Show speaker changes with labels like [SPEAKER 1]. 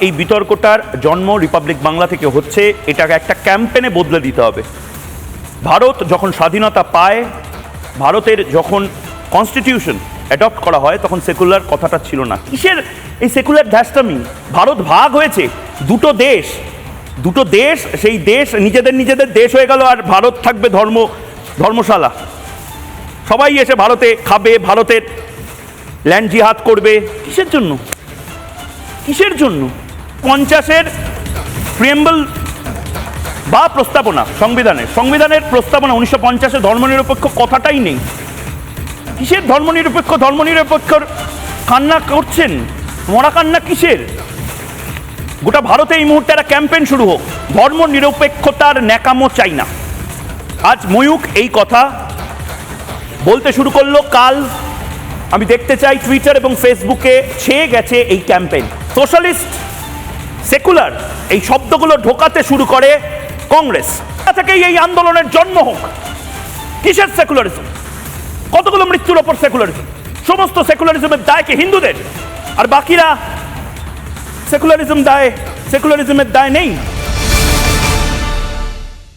[SPEAKER 1] এই বিতর্কটার জন্ম রিপাবলিক বাংলা থেকে হচ্ছে, এটাকে একটা ক্যাম্পেনে বদলে দিতে হবে। ভারত যখন স্বাধীনতা পায়, ভারতের যখন কনস্টিটিউশন অ্যাডপ্ট করা হয়, তখন সেকুলার কথাটা ছিল না। কিসের এই সেকুলার ধ্যাসটামি? ভারত ভাগ হয়েছে, দুটো দেশ, সেই দেশ নিজেদের দেশ হয়ে গেল, আর ভারত থাকবে ধর্মশালা। সবাই এসে ভারতে খাবে, ভারতের ল্যান্ড জিহাদ করবে। কিসের জন্য? 50-এর প্রিএম্বল বা প্রস্তাবনা, সংবিধানের প্রস্তাবনা 1950-এ ধর্মনিরপেক্ষ কথাটাই নেই। কিসের ধর্মনিরপেক্ষর কান্না করছেন? মরা কান্না কিসের? গোটা ভারতে এই মুহূর্তে একটা ক্যাম্পেইন শুরু হোক, ধর্মনিরপেক্ষতার ন্যাকামো চাই না। আজ ময়ূক এই কথা বলতে শুরু করলো, কাল আমি দেখতে চাই টুইটার এবং ফেসবুকে ছেয়ে গেছে এই ক্যাম্পেইন। সোশ্যালিস্ট, সেকুলার এই শব্দগুলো ঢোকাতে শুরু করে কংগ্রেস। থেকেই এই আন্দোলনের জন্ম হোক। কিসের সেকুলারিজম? কতগুলো মৃত্যুর ওপর সেকুলারিজম? সমস্ত সেকুলারিজমের দায় কি হিন্দুদের? আর বাকিরা সেকুলারিজমের দায় নেই?